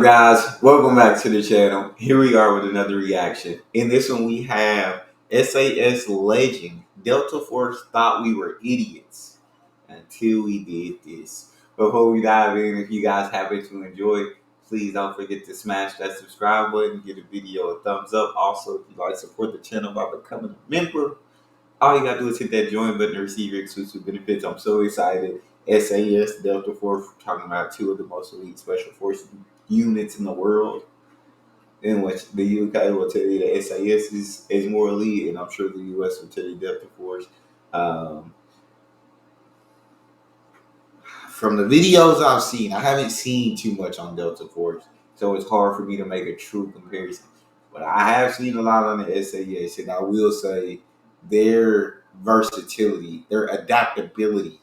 Guys, welcome back to the channel. Here we are with another reaction. In this one, we have SAS legend. Delta Force thought we were idiots until we did this. Before we dive in, if you guys happen to enjoy, please don't forget to smash that subscribe button, give the video a thumbs up. Also, if you'd like to support the channel by becoming a member, all you gotta do is hit that join button to receive your exclusive benefits. I'm so excited. SAS, Delta Force, we're talking about two of the most elite special forces units in the world. In which the UK will tell you that SAS is more elite, and I'm sure the US will tell you Delta Force. Um, from the videos I've seen, I haven't seen too much on Delta Force, so it's hard for me to make a true comparison. But I have seen a lot on the SAS, and I will say their versatility, their adaptability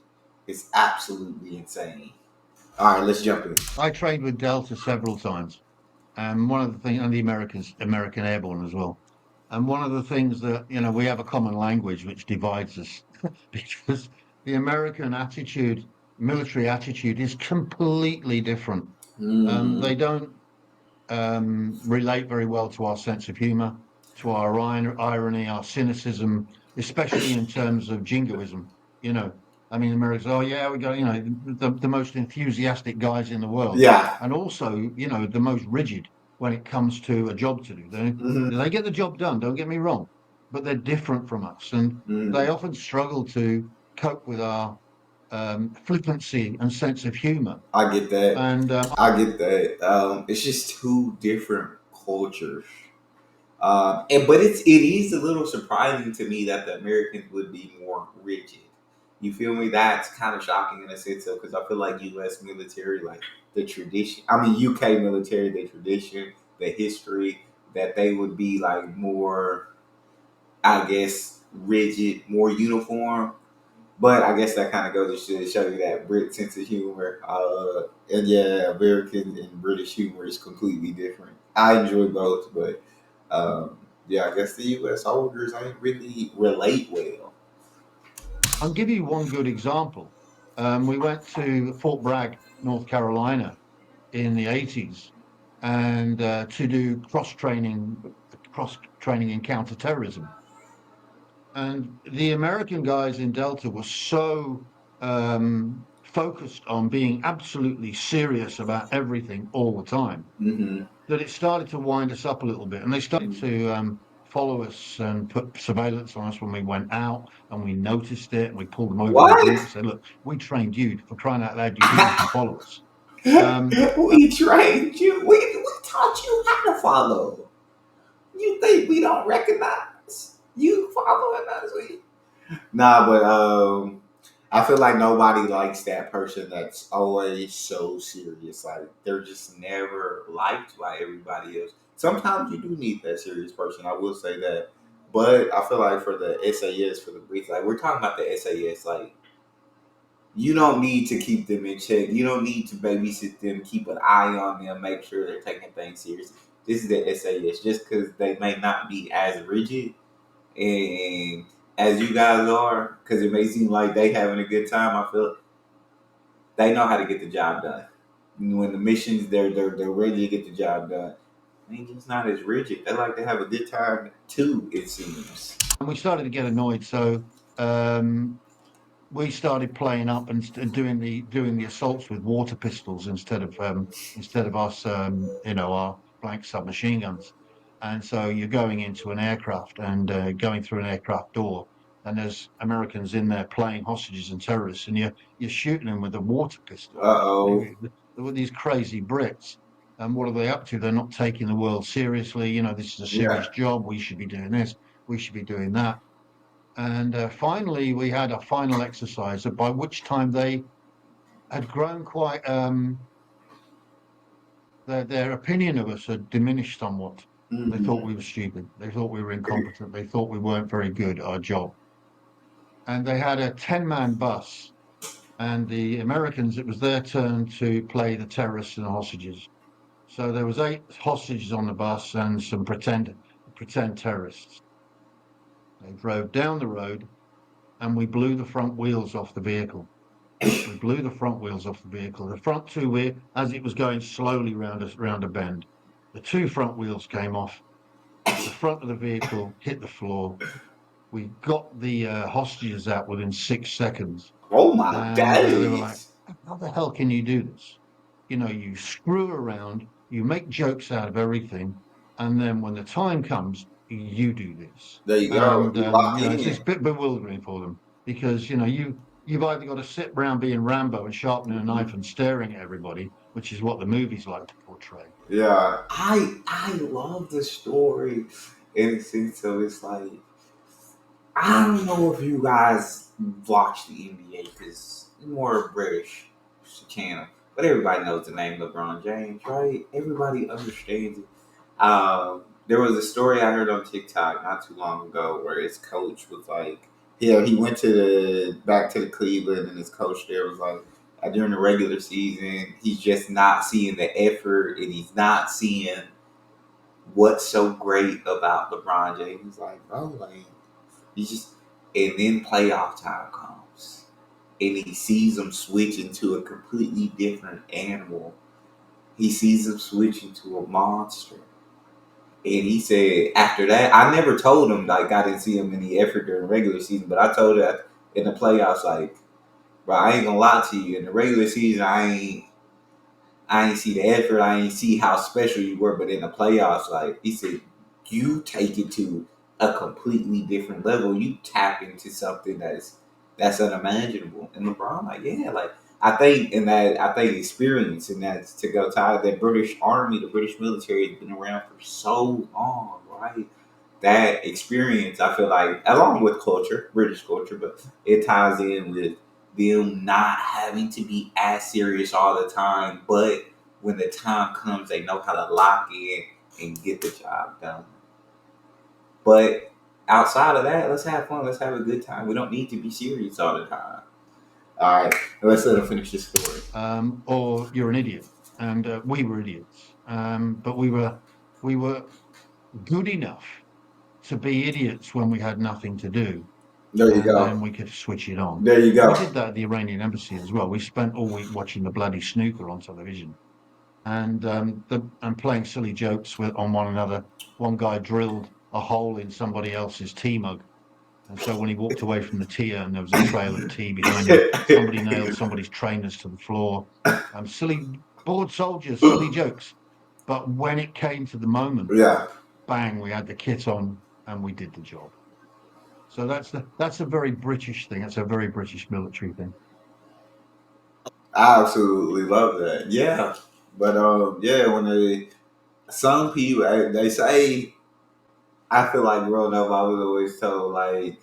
is absolutely insane. All right, let's jump in. I trained with Delta several times, and one of the things, and the American Airborne as well. And one of the things that we have a common language which divides us, because the American attitude, military attitude, is completely different. They Mm, don't relate very well to our sense of humor, to our irony, our cynicism, especially in terms of jingoism. You know, I mean, Americans, oh yeah, we got the most enthusiastic guys in the world, yeah. and also the most rigid when it comes to a job to do. They get the job done. Don't get me wrong, but they're different from us, and they Mm. often struggle to cope with our flippancy and sense of humor. I get that. And I get that. It's just two different cultures. But it is a little surprising to me that the Americans would be more rigid. You feel me? That's kind of shocking in a sense of because I feel like U.S. military, like the tradition. I mean UK military, the tradition, the history, that they would be like more, I guess, rigid, more uniform. But I guess that kind of goes to show you that Brit sense of humor. And yeah, American and British humor is completely different. I enjoy both, but yeah, I guess the U.S. soldiers ain't really relate well. I'll give you one good example. We went to Fort Bragg, North Carolina, in the 80s, and to do cross training in counterterrorism. And the American guys in Delta were so focused on being absolutely serious about everything all the time Mm-hmm. that it started to wind us up a little bit, and they started to follow us and put surveillance on us when we went out, and we noticed it, and we pulled them over in a What? group and said, "Look, we trained you for crying out loud. You think you can follow us?" And We trained you. We taught you how to follow. You think we don't recognize you following us? Nah, but I feel like nobody likes that person that's always so serious. Like they're just never liked by everybody else. Sometimes you do need that serious person. I will say that, but I feel like for the SAS, for the Brits, like we're talking about the SAS, like you don't need to keep them in check. You don't need to babysit them, keep an eye on them, make sure they're taking things seriously. This is the SAS. Just because they may not be as rigid and as you guys are, because it may seem like they having a good time. I feel they know how to get the job done. When the missions, they're ready to get the job done. They just not as rigid. They like to have a good time too. It seems. we started to get annoyed, so um, we started playing up and doing the assaults with water pistols instead of us, our blank submachine guns. And so you're going into an aircraft and going through an aircraft door, and there's Americans in there playing hostages and terrorists, and you're shooting them with a water pistol. Uh oh. There were these crazy Brits. And what are they up to? They're not taking the world seriously. This is a serious Yeah. job. We should be doing this. We should be doing that. And finally, we had a final exercise, by which time they had grown quite, their opinion of us had diminished somewhat. They thought Mm-hmm. we were stupid. They thought we were incompetent. They thought we weren't very good at our job. And they had a 10-man bus. And the Americans, it was their turn to play the terrorists and the hostages. So there was 8 hostages on the bus and some pretend terrorists. They drove down the road and we blew the front wheels off the vehicle. We blew the front wheels off the vehicle. The front two wheel, as it was going slowly round a bend, the two front wheels came off. The front of the vehicle hit the floor. We got the hostages out within 6 seconds, Oh my and they were like, days. "How the hell can you do this? You know, you screw around, you make jokes out of everything, and then when the time comes, you do this." There you go. And You locked it's in. a bit bewildering for them because you've either got to sit around being Rambo and sharpening a Mhm. knife and staring at everybody, which is what the movies like to portray. Yeah, I love the story in the sense of it's like I don't know if you guys watch the NBA because more British channel, but everybody knows the name LeBron James, right? Everybody understands it. There was a story I heard on TikTok not too long ago where his coach was like, yeah, he went to the back to the Cleveland, and his coach there was like, during the regular season, he's just not seeing the effort, and he's not seeing what's so great about LeBron James. He's like, bro, like you just, and then playoff time comes, and he sees him switch into a completely different animal. He sees him switch into a monster. And he said after that, I never told him like I didn't see him any effort during the regular season, but I told that in the playoffs, like, bro, I ain't gonna lie to you. In the regular season, I ain't see the effort. I ain't see how special you were. But in the playoffs, like he said, you take it to a completely different level. You tap into something that's unimaginable. And LeBron, like, yeah, like I think experience and that to go tie that British Army, the British military has been around for so long, right? That experience, I feel like, along with culture, British culture, but it ties in with them not having to be as serious all the time, but when the time comes, they know how to lock in and get the job done. But outside of that, let's have fun. Let's have a good time. We don't need to be serious all the time. All right, let's let him finish this story. Or you're an idiot. And we were idiots, but we were good enough to be idiots when we had nothing to do, There you and go. then we could switch it on. There you We go. did that at the Iranian embassy as well. We spent all week watching the bloody snooker on television and playing silly jokes on one another. One guy drilled a hole in somebody else's tea mug, and so when he walked away from the tea and there was a trail of tea behind him, somebody nailed somebody's trainers to the floor. Silly bored soldiers, silly jokes. But when it came to the moment, Yeah, bang, we had the kit on and we did the job. So that's a very British thing. That's a very British military thing. I absolutely love that. Yeah, but yeah, when some people they say, I feel like growing up, I was always told like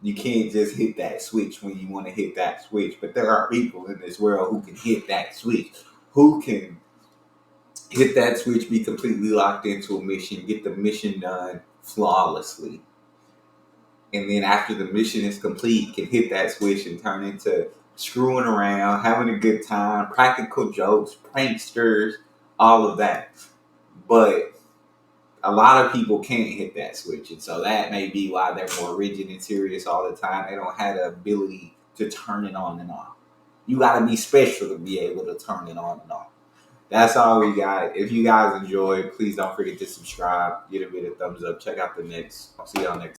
you can't just hit that switch when you want to hit that switch. But there are people in this world who can hit that switch, who can hit that switch, be completely locked into a mission, get the mission done flawlessly. And then after the mission is complete, can hit that switch and turn into screwing around, having a good time, practical jokes, pranksters, all of that. But a lot of people can't hit that switch, and so that may be why they're more rigid and serious all the time. They don't have the ability to turn it on and off. You got to be special to be able to turn it on and off. That's all we got. If you guys enjoyed, please don't forget to subscribe, give it a thumbs up, check out the next. I'll see y'all next.